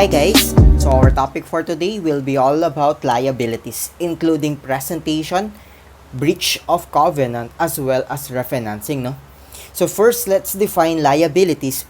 Hi guys! So our topic for today will be all about liabilities, including presentation, breach of covenant, as well as refinancing, no? So first, let's define liabilities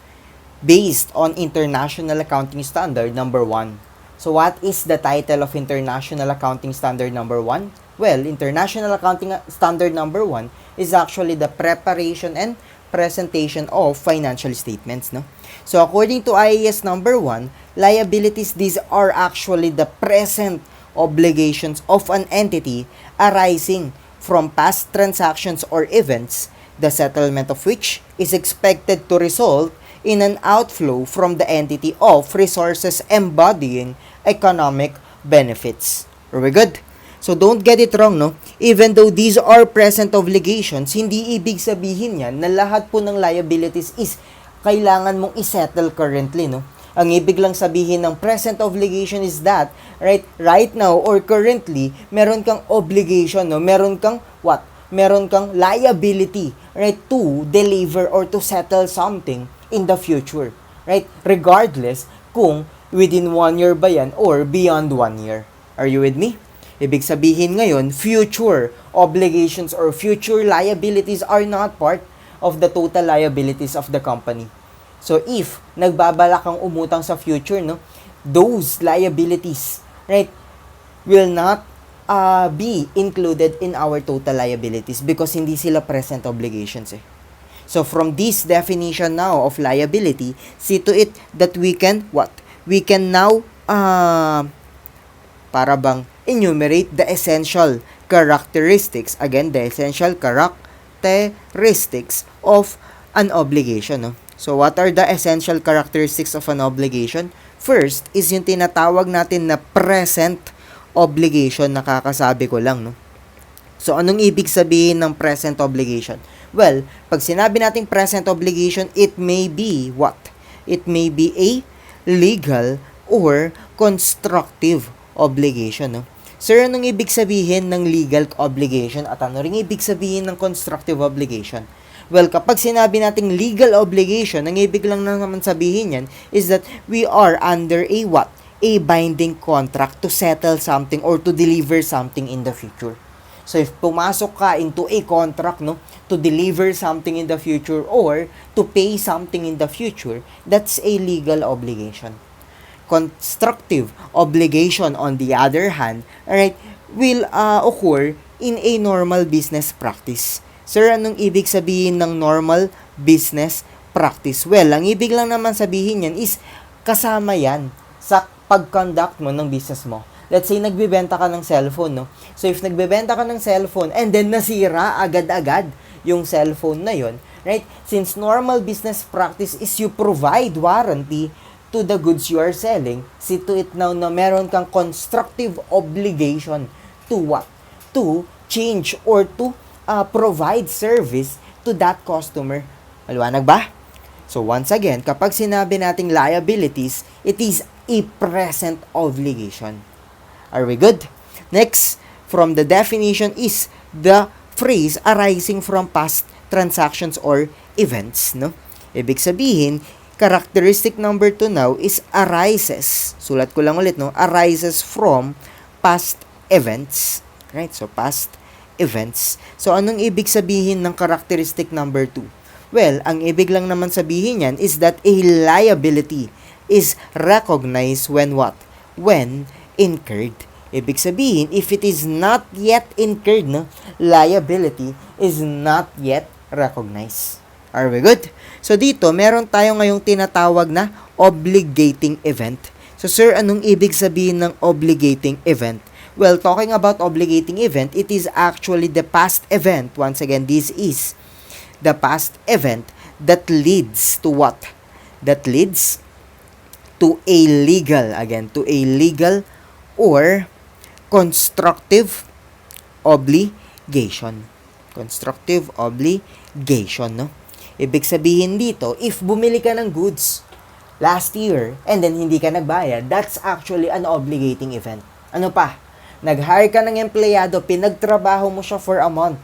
based on International Accounting Standard number 1. So what is the title of International Accounting Standard number 1? Well, International Accounting Standard number 1 is actually the preparation and presentation of financial statements, no? So according to IAS number 1, liabilities, these are actually the present obligations of an entity arising from past transactions or events, the settlement of which is expected to result in an outflow from the entity of resources embodying economic benefits. Are we good? So don't get it wrong, no? Even though these are present obligations, hindi ibig sabihin yan na lahat po ng liabilities is kailangan mong isettle currently, no? Ang ibig lang sabihin ng present obligation is that, right now or currently, meron kang obligation, no? Meron kang what? Meron kang liability, right? To deliver or to settle something in the future, right? Regardless kung within 1 year ba yan or beyond 1 year. Are you with me? Ibig sabihin ngayon, future obligations or future liabilities are not part of the total liabilities of the company. So if nagbabalak kang umutang sa future, no, those liabilities, right, will not be included in our total liabilities because hindi sila present obligations eh. So from this definition now of liability, see to it that we can what? We can now para bang enumerate the essential characteristics, again, the essential characteristics of an obligation, no? So, what are the essential characteristics of an obligation? First is yung tinatawag natin na present obligation, nakakasabi ko lang, no? So, anong ibig sabihin ng present obligation? Well, pag sinabi nating present obligation, it may be what? It may be a legal or constructive obligation, no? Sir, anong ibig sabihin ng legal obligation at ano rin ibig sabihin ng constructive obligation? Well, kapag sinabi nating legal obligation, ang ibig lang naman sabihin yan is that we are under a what? A binding contract to settle something or to deliver something in the future. So, if pumasok ka into a contract, no, to deliver something in the future or to pay something in the future, that's a legal obligation. Constructive obligation, on the other hand, right, will occur in a normal business practice. Sir, anong ibig sabihin ng normal business practice? Well, ang ibig lang naman sabihin yan is kasama yan sa pag-conduct mo ng business mo. Let's say, nagbebenta ka ng cellphone, no? So, if nagbebenta ka ng cellphone and then nasira agad-agad yung cellphone na yon, right? Since normal business practice is you provide warranty to the goods you are selling, see to it now na meron kang constructive obligation to what? To change or to provide service to that customer. Maliwanag ba? So once again, kapag sinabi nating liabilities, it is a present obligation. Are we good? Next, from the definition is the phrase arising from past transactions or events, no? Ibig sabihin, characteristic number 2 now is arises. Sulat ko lang ulit, no? Arises from past events. Right? So, past events. So, anong ibig sabihin ng characteristic number 2? Well, ang ibig lang naman sabihin yan is that a liability is recognized when what? When incurred. Ibig sabihin, if it is not yet incurred, no? Liability is not yet recognized. Are we good? So dito, meron tayo ngayong tinatawag na obligating event. So sir, anong ibig sabihin ng obligating event? Well, talking about obligating event, it is actually the past event. Once again, this is the past event that leads to what? That leads to a legal, again, to a legal or constructive obligation. Constructive obligation, no? Ibig sabihin dito, if bumili ka ng goods last year and then hindi ka nagbayad, that's actually an obligating event. Ano pa? Nag-hire ka ng empleyado, pinagtrabaho mo siya for a month.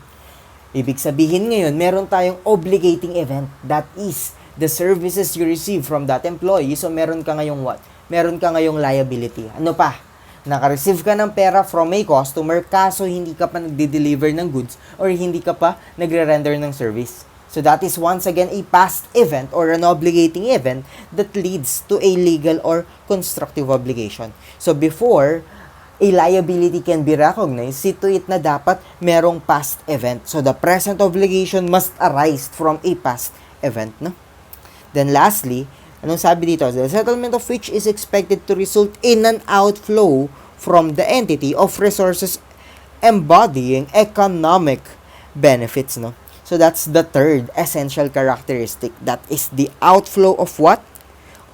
Ibig sabihin ngayon, meron tayong obligating event. That is the services you receive from that employee. So, meron ka ngayong what? meron ka ngayong liability. Ano pa? Naka-receive ka ng pera from a customer kaso hindi ka pa nagde-deliver ng goods or hindi ka pa nagre-render ng service. So that is once again a past event or an obligating event that leads to a legal or constructive obligation. So before a liability can be recognized, see to it na dapat merong past event. So the present obligation must arise from a past event, no? Then lastly, anong sabi dito? The settlement of which is expected to result in an outflow from the entity of resources embodying economic benefits, no? So that's the third essential characteristic. That is the outflow of what?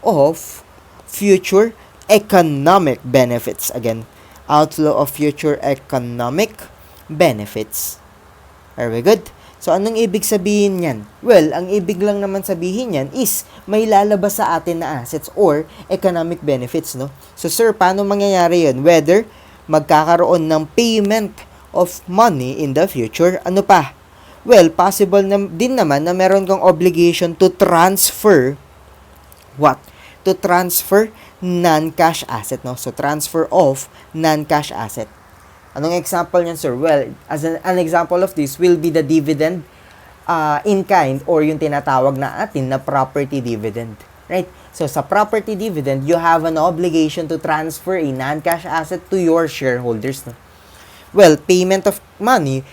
Of future economic benefits. Again, outflow of future economic benefits. Are we good? So, anong ibig sabihin yan? Well, ang ibig lang naman sabihin yan is may lalabas sa atin na assets or economic benefits, no? So, sir, paano mangyayari yun? Whether magkakaroon ng payment of money in the future, ano pa? Well, possible din naman na meron kang obligation to transfer what? To transfer non-cash asset, no? So, transfer of non-cash asset. Anong example niyan, sir? Well, as an example of this will be the dividend in kind or yung tinatawag na atin na property dividend. Right? So, sa property dividend, you have an obligation to transfer a non-cash asset to your shareholders, no? Well, payment of money,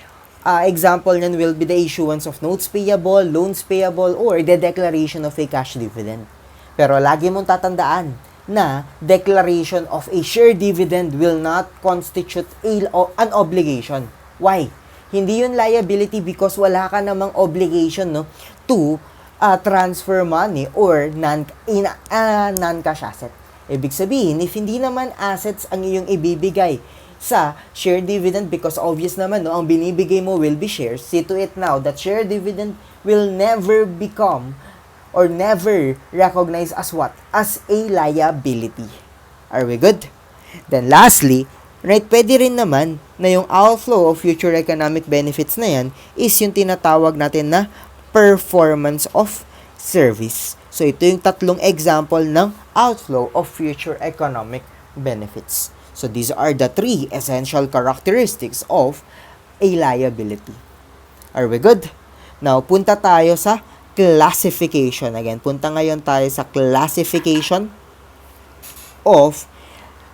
example niyan will be the issuance of notes payable, loans payable, or the declaration of a cash dividend. Pero lagi mong tatandaan na declaration of a share dividend will not constitute an obligation. Why? Hindi yun liability because wala ka namang obligation, no, to transfer money or non-cash asset. Ibig sabihin, if hindi naman assets ang iyong ibibigay sa share dividend because obvious naman, no, ang binibigay mo will be shares, see to it now that share dividend will never become or never recognized as what? As a liability. Are we good? Then lastly, right, pwede rin naman na yung outflow of future economic benefits na yan is yung tinatawag natin na performance of service. So ito yung tatlong example ng outflow of future economic benefits. So these are the three essential characteristics of a liability. Are we good? Now, punta tayo sa classification. Again, punta ngayon tayo sa classification of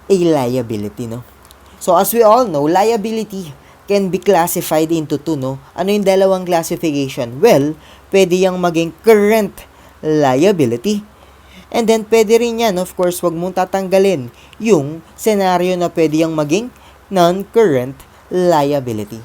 a liability, no? So, as we all know, liability can be classified into two, no? Ano yung dalawang classification? Well, pwede yung maging current liability. And then, pwede rin yan, of course, wag mong tatanggalin yung scenario na pwede yung maging non-current liability.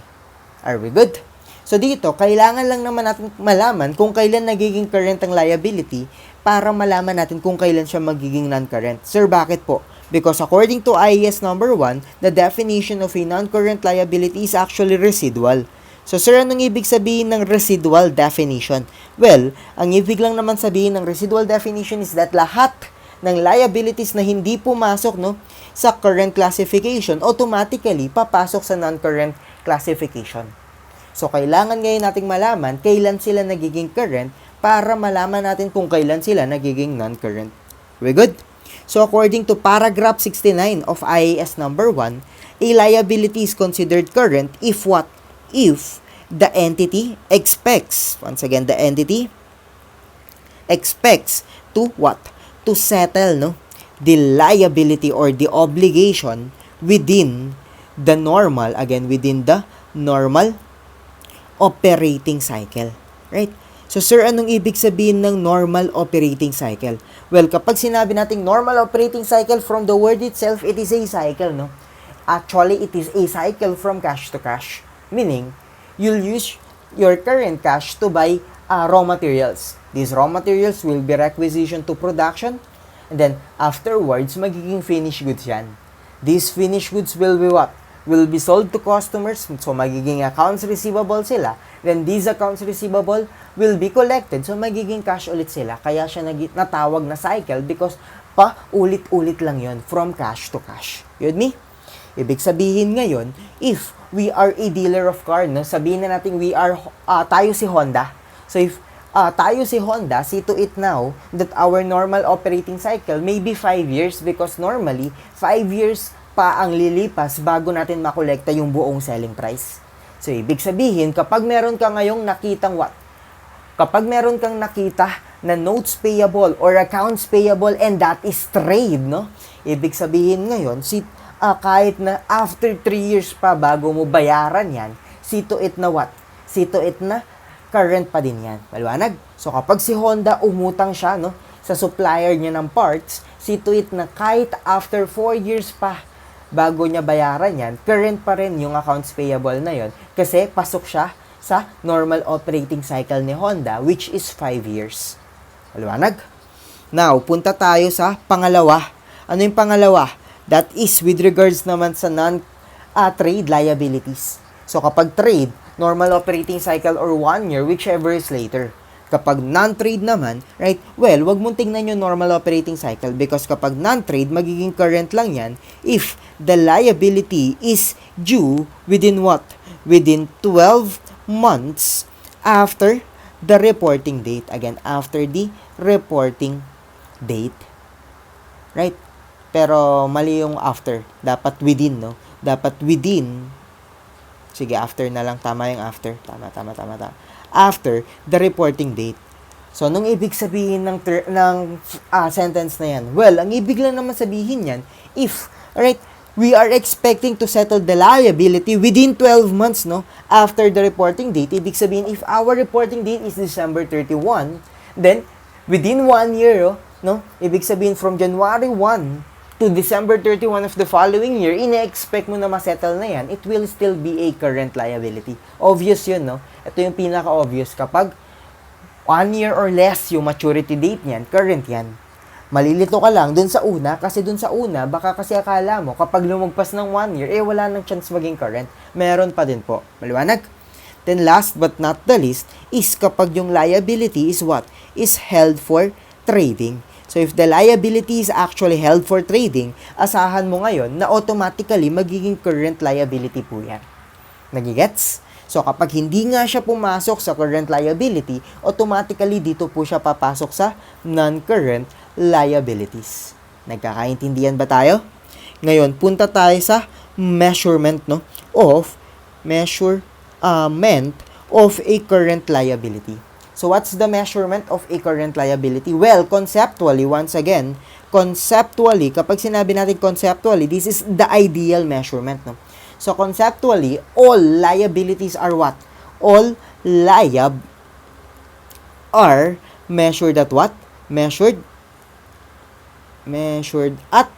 Are we good? So dito, kailangan lang naman natin malaman kung kailan nagiging current ang liability para malaman natin kung kailan siya magiging non-current. Sir, bakit po? Because according to IAS number 1, the definition of a non-current liability is actually residual. So sir, anong ibig sabihin ng residual definition? Well, ang ibig lang naman sabihin ng residual definition is that lahat ng liabilities na hindi pumasok, no, sa current classification, automatically papasok sa non-current classification. So, kailangan ngayon nating malaman kailan sila nagiging current para malaman natin kung kailan sila nagiging non-current. We good? So, according to paragraph 69 of IAS number 1, a liability is considered current if what? If the entity expects, once again, the entity expects to what? To settle, no, the liability or the obligation within the normal, again, within the normal operating cycle. Right? So, sir, anong ibig sabihin ng normal operating cycle? Well, kapag sinabi nating normal operating cycle, from the word itself, it is a cycle, no? Actually, it is a cycle from cash to cash. Meaning, you'll use your current cash to buy raw materials. These raw materials will be requisitioned to production, and then, afterwards, magiging finished goods yan. These finished goods will be what? Will be sold to customers, so magiging accounts receivable sila. Then these accounts receivable will be collected, so magiging cash ulit sila. Kaya siya natawag na cycle because pa-ulit-ulit lang yon from cash to cash. You with me? Ibig sabihin ngayon, if we are a dealer of car, no, sabihin na natin tayo si Honda. So if tayo si Honda, see to it now that our normal operating cycle may be 5 years because normally, 5 years pa ang lilipas bago natin makolekta yung buong selling price. So, ibig sabihin, kapag meron ka ngayong nakitang what? Kapag meron kang nakita na notes payable or accounts payable and that is trade, no? Ibig sabihin ngayon, kahit na after 3 years pa bago mo bayaran yan, see to it na what? See to it na current pa din yan. Maliwanag? So, kapag si Honda umutang siya, no, sa supplier niya ng parts, see to it na kahit after 4 years pa bago niya bayaran yan, current pa rin yung accounts payable na yon kasi pasok siya sa normal operating cycle ni Honda, which is 5 years. Maliwanag? Now, punta tayo sa pangalawa. Ano yung pangalawa? That is with regards naman sa non-trade liabilities. So, kapag trade, normal operating cycle or 1 year, whichever is later. Kapag non-trade naman, right, well, wag mong tingnan yung normal operating cycle because kapag non-trade, magiging current lang yan if the liability is due within what? Within 12 months after the reporting date. Again, after the reporting date. Right? Pero mali yung after. Dapat within, no? Dapat within. Sige, after na lang. Tama yung after. Tama. After the reporting date. So, anong ibig sabihin ng sentence na yan? Well, ang ibig lang naman sabihin yan, if, right, we are expecting to settle the liability within 12 months, no? After the reporting date, ibig sabihin, if our reporting date is December 31, then, within 1 year, no? Ibig sabihin, from January 1 to December 31 of the following year, ine-expect mo na masettle na yan, it will still be a current liability. Obvious yun, no? Ito yung pinaka-obvious. Kapag 1 year or less yung maturity date niyan, current yan. Malilito ka lang dun sa una, kasi dun sa una, baka kasi akala mo, kapag lumagpas ng 1 year, wala nang chance maging current. Meron pa din po. Maliwanag? Then last but not the least, is kapag yung liability is what? Is held for trading. So, if the liability is actually held for trading, asahan mo ngayon na automatically magiging current liability po yan. Nagigets? So, kapag hindi nga siya pumasok sa current liability, automatically dito po siya papasok sa non-current liabilities. Nagkakaintindihan ba tayo? Ngayon, punta tayo sa measurement, no? Measurement of a current liability. So, what's the measurement of a current liability? Well, conceptually, once again, kapag sinabi natin conceptually, this is the ideal measurement, no? So, conceptually, all liabilities are what? All are measured at what? Measured at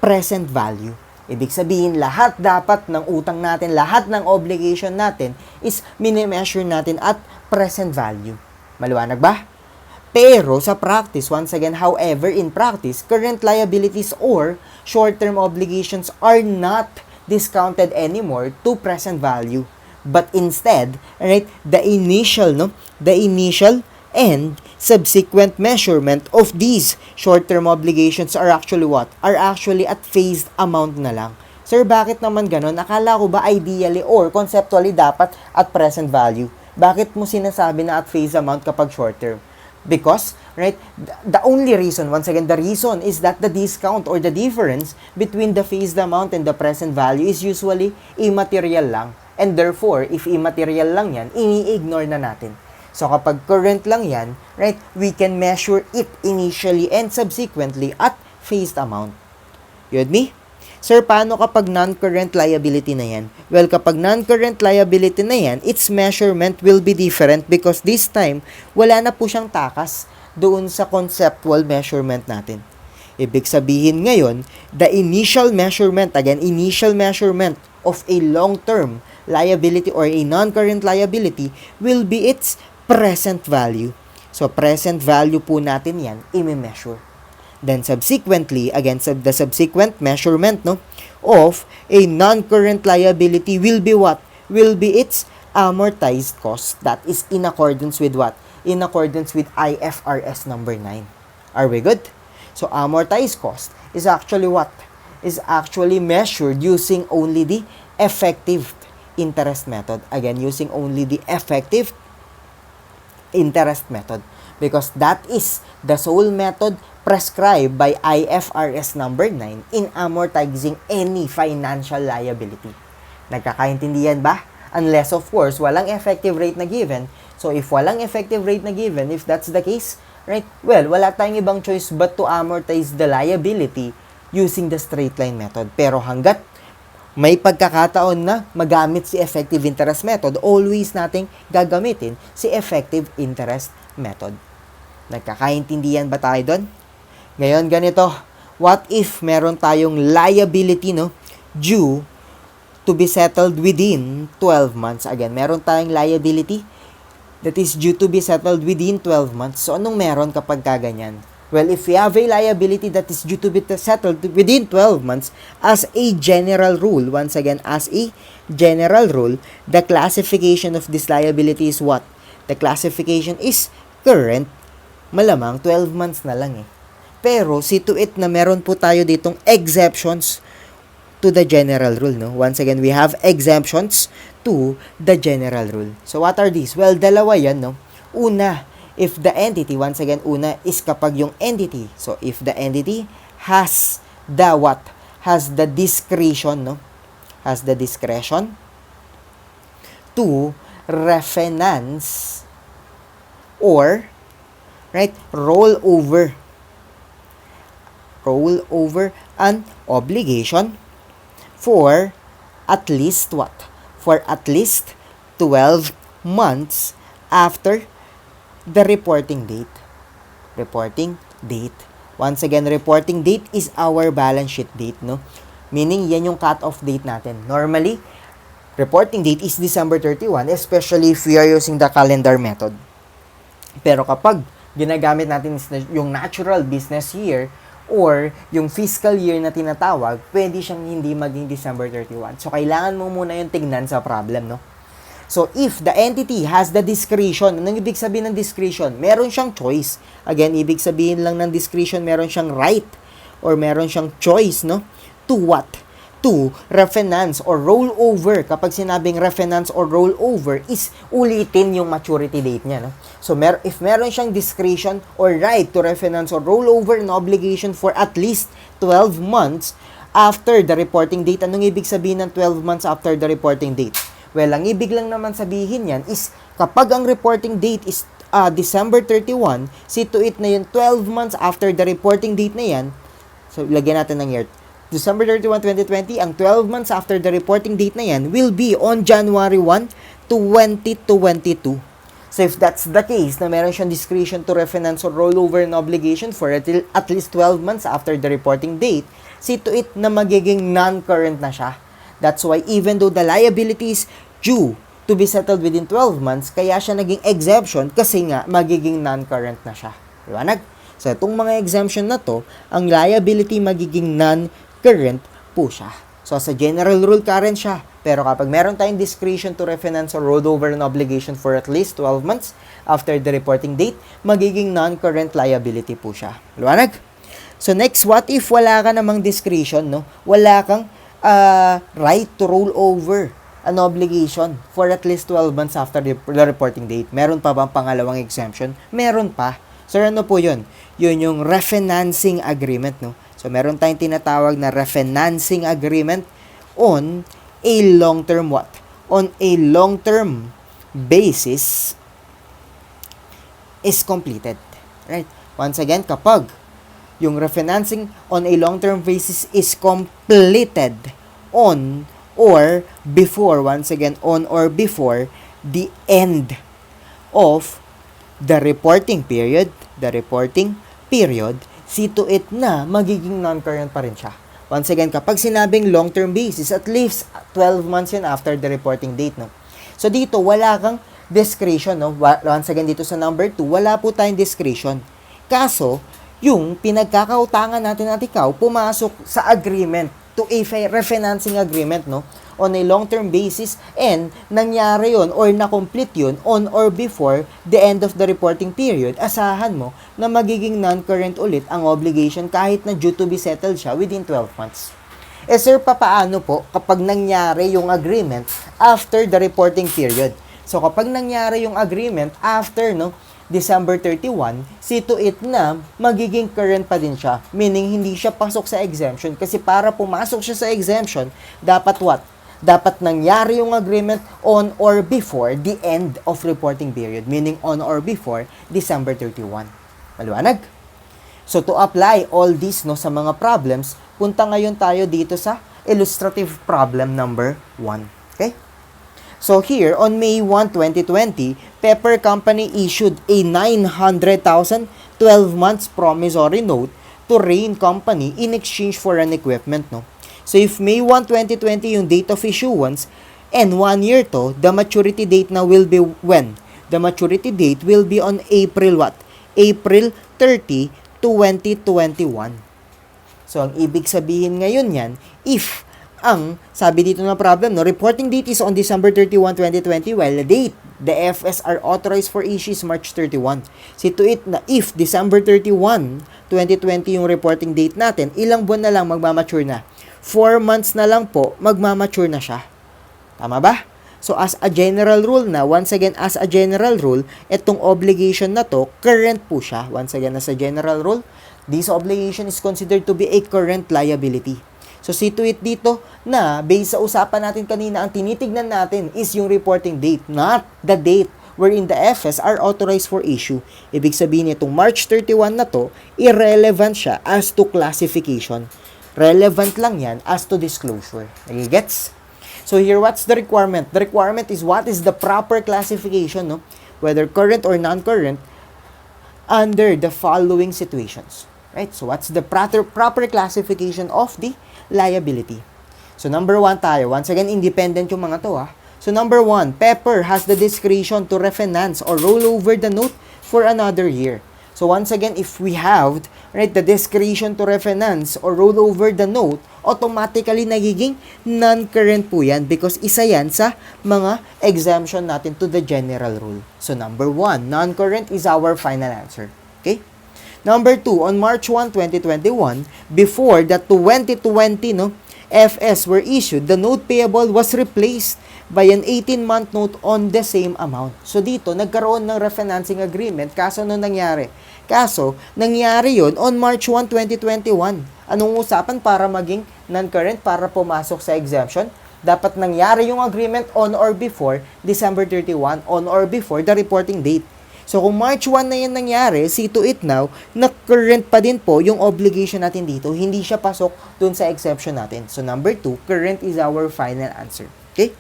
present value. Ibig sabihin, lahat dapat ng utang natin, lahat ng obligation natin is mini-measure natin at present value. Maliwanag ba? Pero sa practice, once again, however, in practice, current liabilities or short-term obligations are not discounted anymore to present value. But instead, right, the initial and subsequent measurement of these short-term obligations are actually what? Are actually at phased amount na lang. Sir, bakit naman ganon? Akala ko ba ideally or conceptually dapat at present value? Bakit mo sinasabi na at phased amount kapag short-term? Because, right, the only reason, once again, the reason is that the discount or the difference between the phased amount and the present value is usually immaterial lang. And therefore, if immaterial lang yan, ini-ignore na natin. So, kapag current lang yan, right, we can measure it initially and subsequently at phased amount. You with me? Sir, paano kapag non-current liability na yan? Well, kapag non-current liability na yan, its measurement will be different because this time, wala na po siyang takas doon sa conceptual measurement natin. Ibig sabihin ngayon, the initial measurement of a long-term liability or a non-current liability will be its present value. So, present value po natin yan, i-measure. Then subsequently, again, the subsequent measurement of a non-current liability will be what? Will be its amortized cost. That is in accordance with what? In accordance with IFRS number 9. Are we good? So, amortized cost is actually what? Is actually measured using only the effective interest method. Again, using only the effective interest method because that is the sole method prescribed by IFRS number 9 in amortizing any financial liability. Nagkakaintindihan ba? Unless of course, walang effective rate na given. So if walang effective rate na given, if that's the case, right? Well, wala tayong ibang choice but to amortize the liability using the straight line method. Pero hanggat may pagkakataon na magamit si effective interest method, always nating gagamitin si effective interest method. Nagkakaintindihan ba tayo doon? Ngayon ganito, what if meron tayong liability due to be settled within 12 months? Again, meron tayong liability that is due to be settled within 12 months. So anong meron kapag kaganyan? Well, if we have a liability that is due to be settled within 12 months, as a general rule, once again, as a general rule, the classification of this liability is what? The classification is current. Malamang 12 months na lang eh. Pero, see to it na meron po tayo ditong exemptions to the general rule, no? Once again, we have exemptions to the general rule. So, what are these? Well, dalawa yan, no? Una, if the entity, once again, una is kapag yung entity. So, if the entity has the what? Has the discretion, no? Has the discretion to refinance or, right, roll over an obligation for at least what? For at least 12 months after the reporting date. Reporting date. Once again, reporting date is our balance sheet date, no? Meaning, yan yung cut-off date natin. Normally, reporting date is December 31, especially if we are using the calendar method. Pero kapag ginagamit natin yung natural business year or yung fiscal year na tinatawag, pwede siyang hindi maging December 31. So, kailangan mo muna yung tignan sa problem, no? So, if the entity has the discretion, anong ibig sabihin ng discretion? Meron siyang choice. Again, ibig sabihin lang ng discretion, meron siyang right or meron siyang choice, no? To what? To refinance or roll over. Kapag sinabing refinance or roll over is ulitin yung maturity date niya, no? So, if meron siyang discretion or right to refinance or roll over an obligation for at least 12 months after the reporting date, anong ibig sabihin ng 12 months after the reporting date? Well, ang ibig lang naman sabihin yan is kapag ang reporting date is December 31, see to it na yun 12 months after the reporting date na yan. So, lagyan natin ng year. December 31, 2020, ang 12 months after the reporting date na yan will be on January 1, 2022. So, if that's the case, na meron siyang discretion to refinance or roll over an obligation for at least 12 months after the reporting date, see to it na magiging non-current na siya. That's why even though the liability is due to be settled within 12 months, kaya siya naging exemption kasi nga magiging non-current na siya. Liwanag? So, itong mga exemption na to, ang liability magiging non-current po siya. So, sa general rule, current siya. Pero kapag meron tayong discretion to refinance or roll over an obligation for at least 12 months after the reporting date, magiging non-current liability po siya. Liwanag? So, next, what if wala ka namang discretion, no? Wala kang right to roll over an obligation for at least 12 months after the reporting date. Meron pa bang pangalawang exemption? Meron pa. So, ano po yun? Yun yung refinancing agreement, no? So, meron tayong tinatawag na refinancing agreement on a long-term what? On a long-term basis is completed. Right? Once again, kapag yung refinancing on a long-term basis is completed on or before, once again, on or before the end of the reporting period, see to it na magiging non-current pa rin siya. Once again, kapag sinabing long-term basis, at least 12 months yun after the reporting date, no? So, dito, wala kang discretion, no? Once again, dito sa number 2, wala po tayong discretion. Kaso, yung pinagkakautangan natin at ikaw, pumasok sa agreement to a refinancing agreement, no? On a long-term basis, and nangyari yun or na-complete yun on or before the end of the reporting period, asahan mo na magiging non-current ulit ang obligation kahit na due to be settled siya within 12 months. Eh sir, papaano po kapag nangyari yung agreement after the reporting period? So kapag nangyari yung agreement after December 31, see to it na magiging current pa din siya. Meaning, hindi siya pasok sa exemption. Kasi para pumasok siya sa exemption, dapat what? Dapat nangyari yung agreement on or before the end of reporting period. Meaning, on or before December 31. Maliwanag? So, to apply all these sa mga problems, punta ngayon tayo dito sa illustrative problem number 1. Okay? So here, on May 1, 2020, Pepper Company issued a 900,000 12 months promissory note to Rain Company in exchange for an equipment. So if May 1, 2020 yung date of issuance, and 1 year to, the maturity date na will be when? The maturity date will be on April what? April 30, 2021. So ang ibig sabihin ngayon yan, if ang sabi dito na problem, reporting date is on December 31, 2020, while the FS are authorized for issue is March 31. See to it na if December 31, 2020 yung reporting date natin, ilang buwan na lang magmamature na? 4 months na lang po, magmamature na siya. Tama ba? So as a general rule na, once again, as a general rule, itong obligation na to, current po siya. Once again, as a general rule, this obligation is considered to be a current liability. So, see to it dito na, based sa usapan natin kanina, ang tinitignan natin is yung reporting date, not the date wherein the FS are authorized for issue. Ibig sabihin itong March 31 na to, irrelevant siya as to classification. Relevant lang yan as to disclosure. Nagigets? So, here, what's the requirement? The requirement is what is the proper classification, whether current or non-current, under the following situations. Right? So, what's the proper classification of the liability? So, number 1 tayo. Once again, independent yung mga to, So, number 1, Pepper has the discretion to refinance or roll over the note for another year. So, once again, if we have, the discretion to refinance or roll over the note, automatically nagiging non-current po yan because isa yan sa mga exemption natin to the general rule. So, number 1, non-current is our final answer. Okay? Number 2, on March 1, 2021, before the 2020 FS were issued, the note payable was replaced by an 18-month note on the same amount. So dito, nagkaroon ng refinancing agreement. Kaso nangyari? Kaso, nangyari yon on March 1, 2021. Anong usapan para maging non-current, para pumasok sa exemption? Dapat nangyari yung agreement on or before December 31, on or before the reporting date. So, kung March 1 na yan nangyari, see to it now, na current pa din po yung obligation natin dito. Hindi siya pasok dun sa exception natin. So, number 2, current is our final answer. Okay?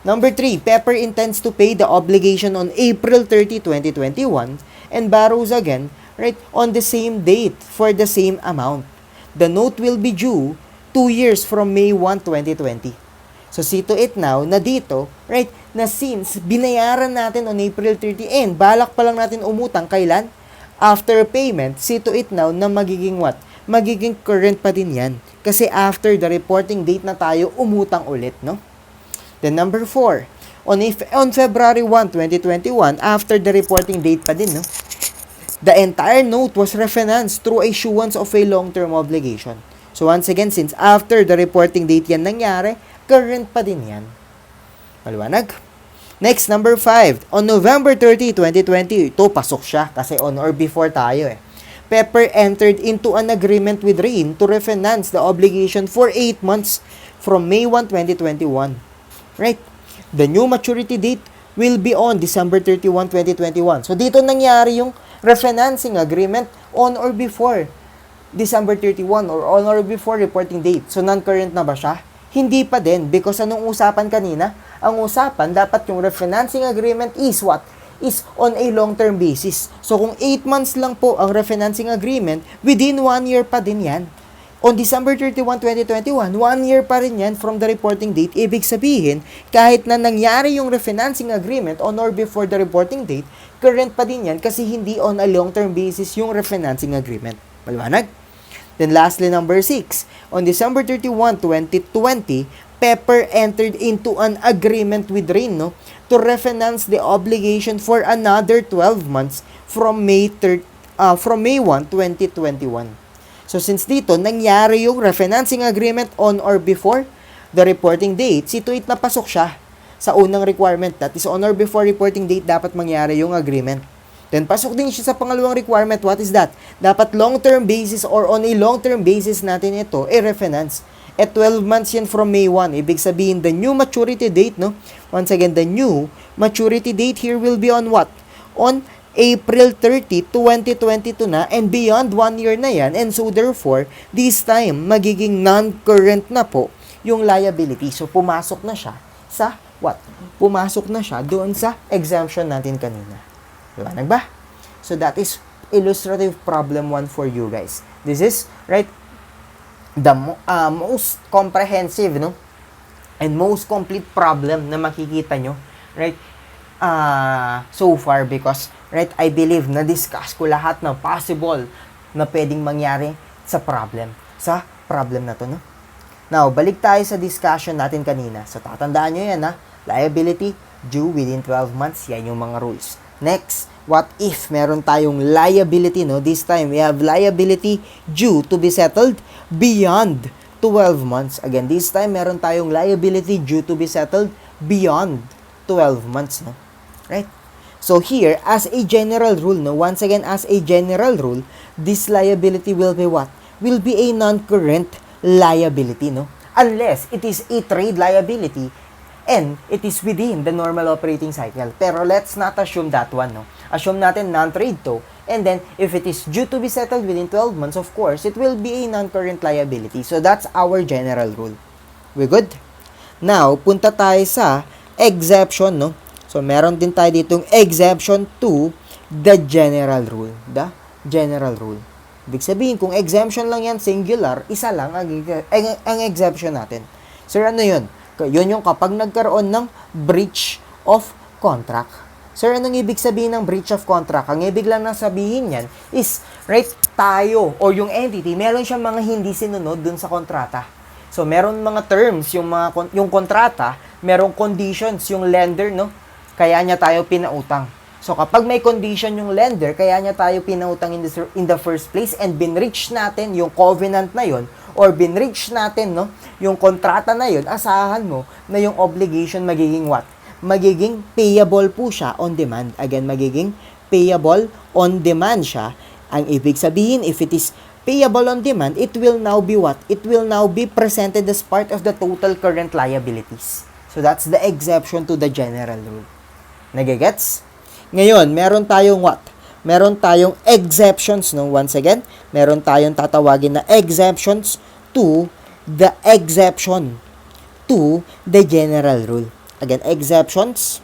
Number 3, Pepper intends to pay the obligation on April 30, 2021 and borrows again, on the same date for the same amount. The note will be due 2 years from May 1, 2020. So, see to it now na dito, na since binayaran natin on April 30 and balak pa lang natin umutang, kailan? After payment, see to it now na magiging what? Magiging current pa din yan. Kasi after the reporting date na tayo umutang ulit, Then number 4, on February 1, 2021, after the reporting date pa din, the entire note was refinanced through issuance of a long-term obligation. So once again, since after the reporting date yan nangyari, current pa din yan. Maliwanag? Next, number 5. On November 30, 2020, ito pasok siya kasi on or before tayo Pepper entered into an agreement with Rain to refinance the obligation for 8 months from May 1, 2021. The new maturity date will be on December 31, 2021. So, dito nangyari yung refinancing agreement on or before December 31 or on or before reporting date. So, non-current na ba siya? Hindi pa din because anong usapan kanina? Ang usapan, dapat yung refinancing agreement is what? Is on a long-term basis. So, kung 8 months lang po ang refinancing agreement, within 1 year pa din yan. On December 31, 2021, 1 year pa rin yan from the reporting date. Ibig sabihin, kahit na nangyari yung refinancing agreement on or before the reporting date, current pa din yan kasi hindi on a long-term basis yung refinancing agreement. Maliwanag? Then lastly, number 6. On December 31, 2020, Pepper entered into an agreement with Rain to refinance the obligation for another 12 months from May 1, 2021. So since dito, nangyari yung refinancing agreement on or before the reporting date, see to it na pasok siya. sa unang requirement, that is on or before reporting date, dapat mangyari yung agreement. Then, pasok din siya sa pangalawang requirement. What is that? Dapat long-term basis or on a long-term basis natin ito, refinance. At 12 months yan from May 1. Ibig sabihin, the new maturity date, no? Once again, the new maturity date here will be on what? On April 30, 2022 na, and beyond 1 year na yan, and so therefore, this time, magiging non-current na po yung liability. So, pumasok na siya sa what? Pumasok na siya doon sa exemption natin kanina. Liwanag ba? So, that is illustrative problem 1 for you guys. This is, right, the most comprehensive, no? And most complete problem na makikita nyo, right, so far because, right, I believe na-discuss ko lahat ng possible na pwedeng mangyari sa problem na to, no? Now, balik tayo sa discussion natin kanina. So, tatandaan nyo yan, ha? Liability due within 12 months. Yan yung mga rules. Next, what if meron tayong liability, no? This time, we have liability due to be settled beyond 12 months. Again, this time, meron tayong liability due to be settled beyond 12 months, no? Right? So, here, as a general rule, no? Once again, as a general rule, this liability will be what? Will be a non-current liability, no? Unless it is a trade liability and it is within the normal operating cycle. Pero let's not assume that one, no? Assume natin non-trade to. And then, if it is due to be settled within 12 months, of course, it will be a non-current liability. So, that's our general rule. We good? Now, punta tayo sa exception, no? So, meron din tayo ditong exception to the general rule. The general rule. Ibig sabihin, kung exemption lang yan, singular, isa lang ang exception natin. Sir, ano yun? Yun yung kapag nagkaroon ng breach of contract. Sir, anong ibig sabihin ng breach of contract? Ang ibig lang na sabihin yan is, right, tayo or yung entity, meron siyang mga hindi sinunod dun sa kontrata. So, meron mga terms, yung kontrata, merong conditions, yung lender, no? Kaya niya tayo pinautang. So, kapag may condition yung lender, kaya niya tayo pinautang in the first place and binreach natin yung covenant na yon or binreach natin, no, yung kontrata na yon, asahan mo na yung obligation magiging what? Magiging payable po siya on demand. Again, magiging payable on demand siya. Ang ibig sabihin, if it is payable on demand, it will now be what? It will now be presented as part of the total current liabilities. So, that's the exception to the general rule. Nagigets? Ngayon, meron tayong what? Meron tayong exceptions, no? Once again, meron tayong tatawagin na exceptions to the exception to the general rule. Again, exceptions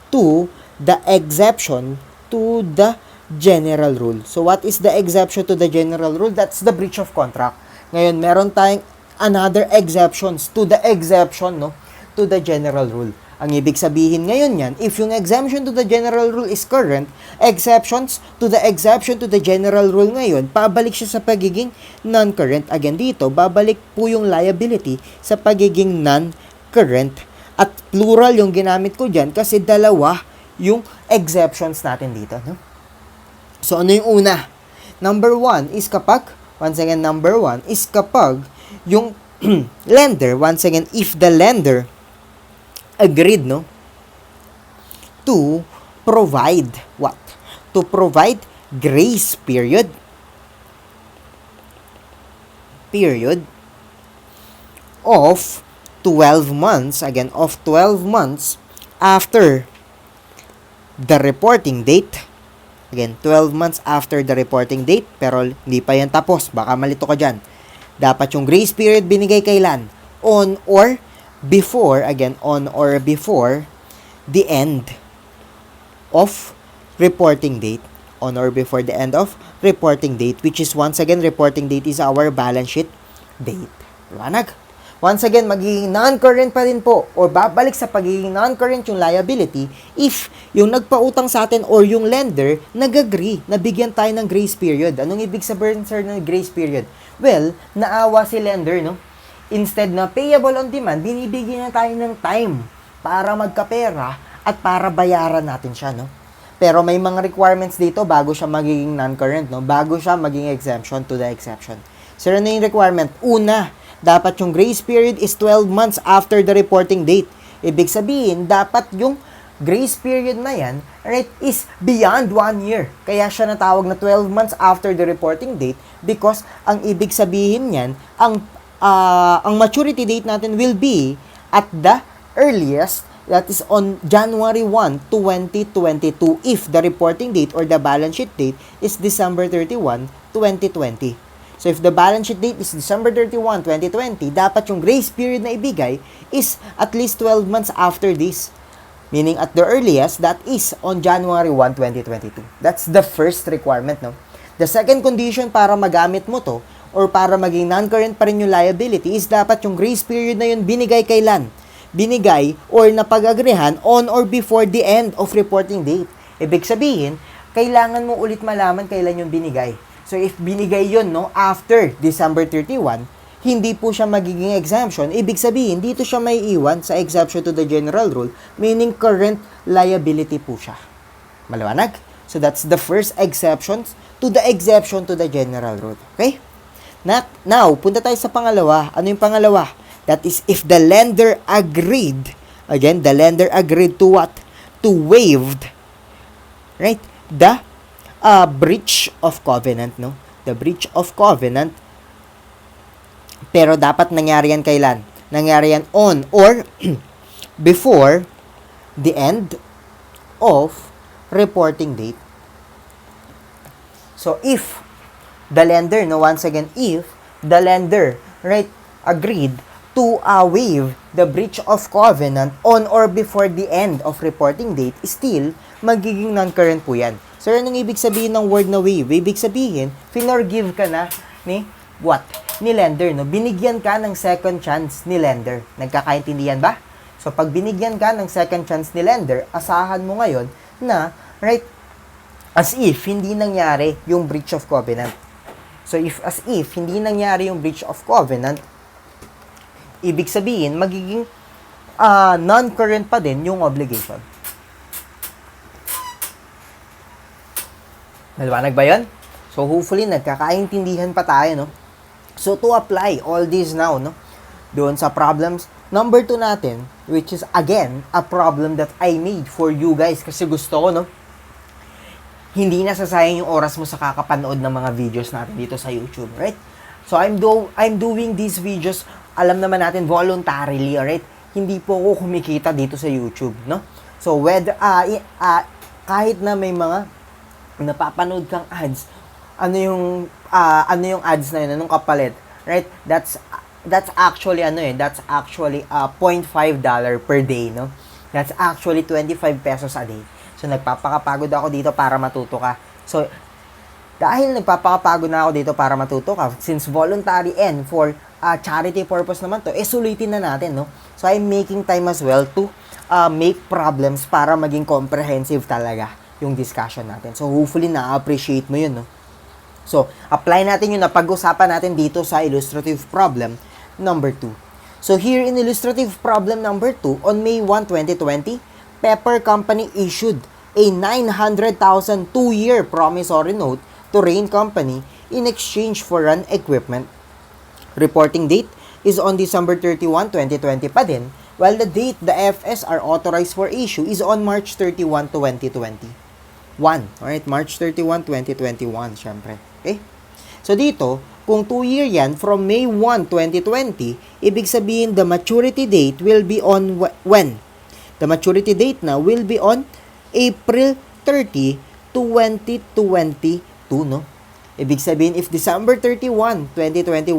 to the exception to the general rule. So, what is the exception to the general rule? That's the breach of contract. Ngayon, meron tayong another exceptions to the exception, no? To the general rule. Ang ibig sabihin ngayon yan, if yung exemption to the general rule is current, exceptions to the exception to the general rule ngayon, pabalik siya sa pagiging non-current. Again dito, babalik po yung liability sa pagiging non-current. At plural yung ginamit ko dyan kasi dalawa yung exceptions natin dito. No? So, ano yung una? Number 1 is kapag, once again, number 1 is kapag yung lender, once again, if the lender agreed, no, to provide what? To provide grace period of 12 months, again, of 12 months after the reporting date. Again, 12 months after the reporting date, pero hindi pa yan tapos. Baka malito ka dyan. Dapat yung grace period binigay kailan? On or before, again, on or before the end of reporting date. On or before the end of reporting date, which is, once again, reporting date is our balance sheet date. Liwanag? Once again, magiging non-current pa rin po or babalik sa pagiging non-current yung liability if yung nagpautang sa atin or yung lender nag-agree na bigyan tayo ng grace period. Anong ibig sabihin, sir, ng grace period? Well, naawa si lender, no? Instead na payable on demand, binibigyan na tayo ng time para magkapera at para bayaran natin siya, no? Pero may mga requirements dito bago siya magiging non-current, no? Bago siya maging exemption to the exception. Sir, ano yung requirement? Una, dapat yung grace period is 12 months after the reporting date. Ibig sabihin, dapat yung grace period na yan, right, is beyond 1 year. Kaya siya natawag na 12 months after the reporting date because ang ibig sabihin niyan, ang maturity date natin will be at the earliest, that is on January 1, 2022 if the reporting date or the balance sheet date is December 31, 2020. So if the balance sheet date is December 31, 2020, dapat yung grace period na ibigay is at least 12 months after this. Meaning at the earliest, that is on January 1, 2022. That's the first requirement, no? The second condition para magamit mo to or para maging non-current pa rin yung liability is dapat yung grace period na yun binigay kailan? Binigay or napag-agreehan on or before the end of reporting date. Ibig sabihin, kailangan mo ulit malaman kailan yung binigay. So if binigay yun, no, after December 31, hindi po siya magiging exemption. Ibig sabihin, dito siya may iwan sa exception to the general rule, meaning current liability po siya. Maliwanag? So that's the first exception to the exception to the general rule. Okay? Now, punta tayo sa pangalawa. Ano yung pangalawa? That is if the lender agreed, again, the lender agreed to what? To waived, right? The breach of covenant, no? The breach of covenant. Pero dapat nangyari yan kailan? Nangyari yan on or before the end of reporting date. So if the lender, no, once again, if the lender, right, agreed to waive the breach of covenant on or before the end of reporting date, still, magiging non-current po yan. So, anong ibig sabihin ng word na waive? Ibig sabihin, finorgive ka na ni what? Ni lender, no? Binigyan ka ng second chance ni lender. Nagkakaintindihan ba? So, pag binigyan ka ng second chance ni lender, asahan mo ngayon na, right, as if hindi nangyari yung breach of covenant. So, as if hindi nangyari yung breach of covenant, ibig sabihin, magiging non-current pa din yung obligation. Maliwanag ba yan? So, hopefully, nagkakaintindihan pa tayo, no? So, to apply all this now, no? Doon sa problems, number 2 natin, which is, again, a problem that I made for you guys kasi gusto ko, no? Hindi nasasayang yung oras mo sa kakapanood ng mga videos natin dito sa YouTube, right? So, I'm doing these videos, alam naman natin, voluntarily, alright? Hindi po ako kumikita dito sa YouTube, no? So, whether, kahit na may mga napapanood kang ads, ano yung ads na yun, anong kapalit, right? That's actually, that's actually $0.5 per day, no? That's actually 25 pesos a day. So, nagpapakapagod ako dito para matuto ka. So, dahil nagpapakapagod na ako dito para matuto ka, since voluntary and for charity purpose naman to, sulitin na natin, no? So, I'm making time as well to make problems para maging comprehensive talaga yung discussion natin. So, hopefully, na-appreciate mo yun, no? So, apply natin yung napag-usapan natin dito sa illustrative problem number 2. So, here in illustrative problem number 2, on May 1, 2020, Pepper Company issued a 900,000 2-year promissory note to Rain Company in exchange for an equipment. Reporting date is on December 31, 2020 pa din, while the date the FS are authorized for issue is on March 31, 2021. Alright, March 31, 2021, syempre. Okay? So, dito, kung 2-year yan, from May 1, 2020, ibig sabihin, the maturity date will be on when? The maturity date na will be on April 30, 2022, no? Ibig sabihin, if December 31, 2020,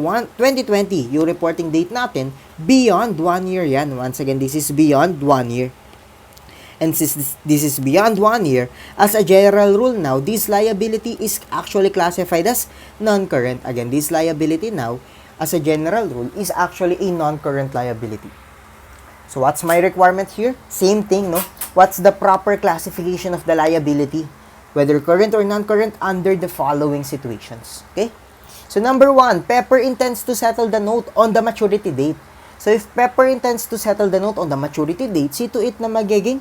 yung reporting date natin, beyond 1 year yan. Once again, this is beyond 1 year. And since this is beyond 1 year, as a general rule now, this liability is actually classified as non-current. Again, this liability now, as a general rule, is actually a non-current liability. So, what's my requirement here? Same thing, no? What's the proper classification of the liability? Whether current or non-current under the following situations. Okay? So, number 1, Pepper intends to settle the note on the maturity date. So, if Pepper intends to settle the note on the maturity date, see to it na magiging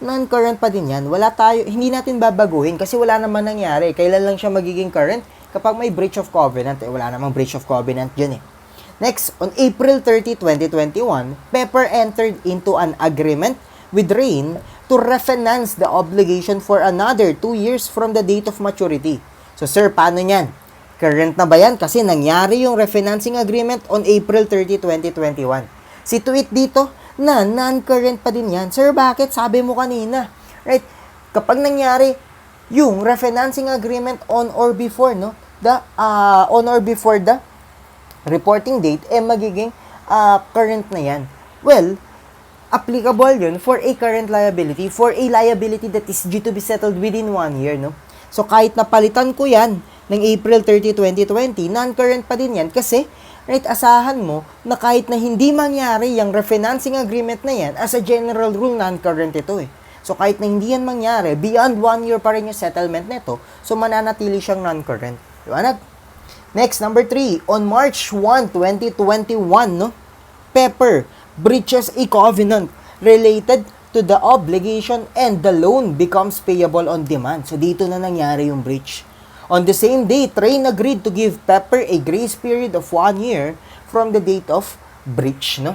non-current pa din yan. Hindi natin babaguhin kasi wala naman nangyari. Kailan lang siya magiging current? Kapag may breach of covenant. Wala namang breach of covenant dyan eh. Next, on April 30, 2021, Pepper entered into an agreement with Rain to refinance the obligation for another 2 years from the date of maturity. So, sir, paano yan? Current na ba yan? Kasi nangyari yung refinancing agreement on April 30, 2021. Situate dito na non-current pa din yan. Sir, bakit? Sabi mo kanina. Right? Kapag nangyari yung refinancing agreement on or before, no? On or before the reporting date, magiging current na yan. Well, applicable yun for a current liability, for a liability that is due to be settled within 1 year, no? So, kahit napalitan ko yan ng April 30, 2020, non-current pa din yan kasi, right, asahan mo na kahit na hindi mangyari yung refinancing agreement na yan, as a general rule, non-current ito eh. So, kahit na hindi yan mangyari, beyond 1 year pa rin yung settlement nito, so mananatili siyang non-current. Liwanag? Next, number 3, on March 1, 2021, no, Pepper breaches a covenant related to the obligation and the loan becomes payable on demand. So, dito na nangyari yung breach. On the same date, Rain agreed to give Pepper a grace period of 1 year from the date of breach, no?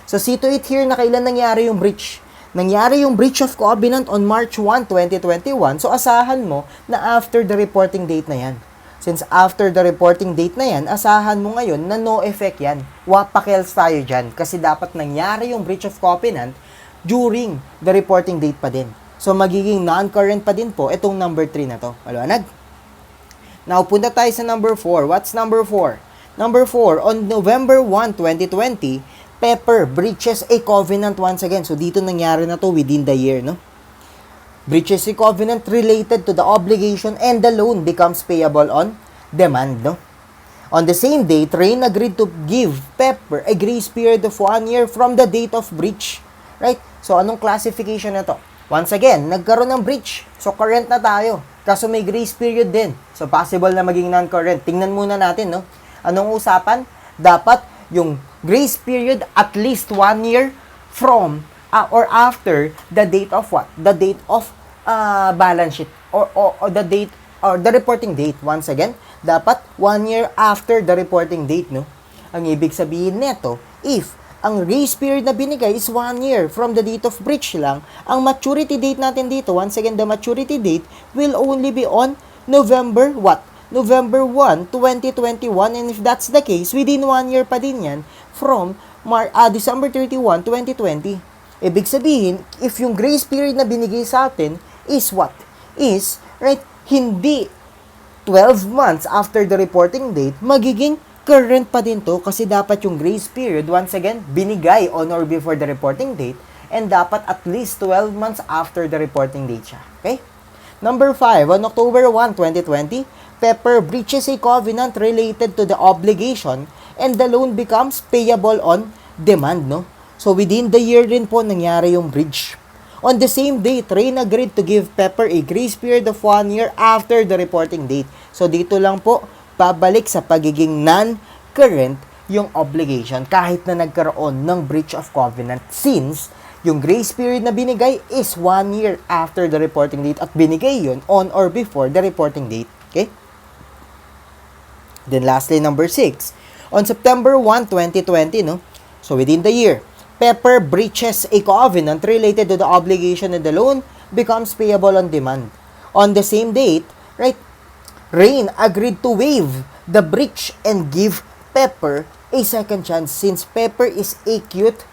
So, situate here na kailan nangyari yung breach. Nangyari yung breach of covenant on March 1, 2021. So, asahan mo na after the reporting date na yan. Since after the reporting date na yan, asahan mo ngayon na no effect yan. Wapakels tayo dyan. Kasi dapat nangyari yung breach of covenant during the reporting date pa din. So, magiging non-current pa din po itong number 3 na to. Maliwanag? Now, punta tayo sa number 4. What's number 4? Number 4, on November 1, 2020, Pepper breaches a covenant once again. So, dito nangyari na to within the year, no? Breaches a covenant related to the obligation and the loan becomes payable on demand, no? On the same date, Rain agreed to give Pepper a grace period of 1 year from the date of breach. Right? So, anong classification na to? Once again, nagkaroon ng breach. So, current na tayo. Kaso may grace period din. So, possible na maging non-current. Tingnan muna natin, no? Anong usapan? Dapat yung grace period at least 1 year from or after the date of what? The date of balance sheet or the date or the reporting date. Once again, dapat 1 year after the reporting date, no? Ang ibig sabihin nito, if ang grace period na binigay is 1 year from the date of breach lang, ang maturity date natin dito, once again, the maturity date will only be on November what? November 1, 2021, and if that's the case, within 1 year pa din yan from December 31, 2020. Ibig sabihin, if yung grace period na binigay sa atin is what? Is, right, hindi 12 months after the reporting date, magiging current pa din to kasi dapat yung grace period, once again, binigay on or before the reporting date and dapat at least 12 months after the reporting date siya. Okay? Number 5, on October 1, 2020, Pepper breaches a covenant related to the obligation and the loan becomes payable on demand, no? So, within the year rin po nangyari yung breach. On the same date, Rain agreed to give Pepper a grace period of 1 year after the reporting date. So, dito lang po, pabalik sa pagiging non-current yung obligation kahit na nagkaroon ng breach of covenant since yung grace period na binigay is 1 year after the reporting date at binigay yun on or before the reporting date. Okay? Then lastly, number 6. On September 1, 2020, no? So within the year, Pepper breaches a covenant related to the obligation and the loan becomes payable on demand. On the same date, right, Rain agreed to waive the breach and give Pepper a second chance since Pepper is a cute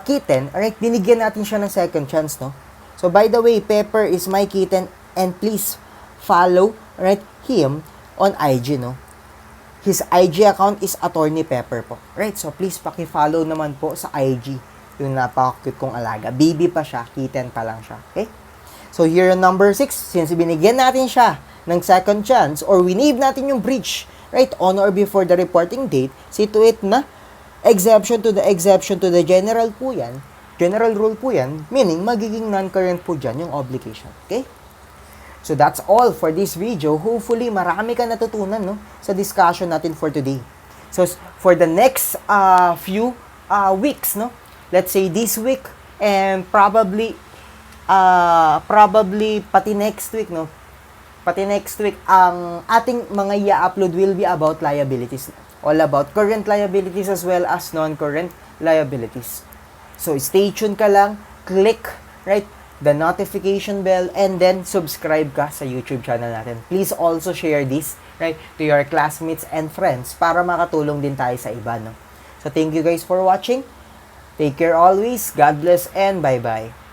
kitten. Alright, binigyan natin siya ng second chance, no? So by the way, Pepper is my kitten and please follow, right, him on IG, no? His IG account is Attorney Pepper po. Right, so please paki-follow naman po sa IG. Yung napaka-cute kong alaga. Baby pa siya, kitten pa lang siya. Okay? So here on number 6, since binigyan natin siya ng second chance or waive natin yung breach, right, on or before the reporting date, situate na exception to the general po yan. General rule po yan, meaning magiging non-current po dyan yung obligation. Okay? So that's all for this video. Hopefully, marami ka natutunan, no, sa discussion natin for today. So for the next few weeks, no, let's say this week and probably pati next week, no, pati next week ang ating mga i-upload will be about liabilities all about current liabilities as well as non-current liabilities. So stay tuned ka lang, click, right, the notification bell, and then subscribe ka sa YouTube channel natin. Please also share this, right, to your classmates and friends para makatulong din tayo sa iba, no? So thank you guys for watching. Take care always. God bless and bye-bye.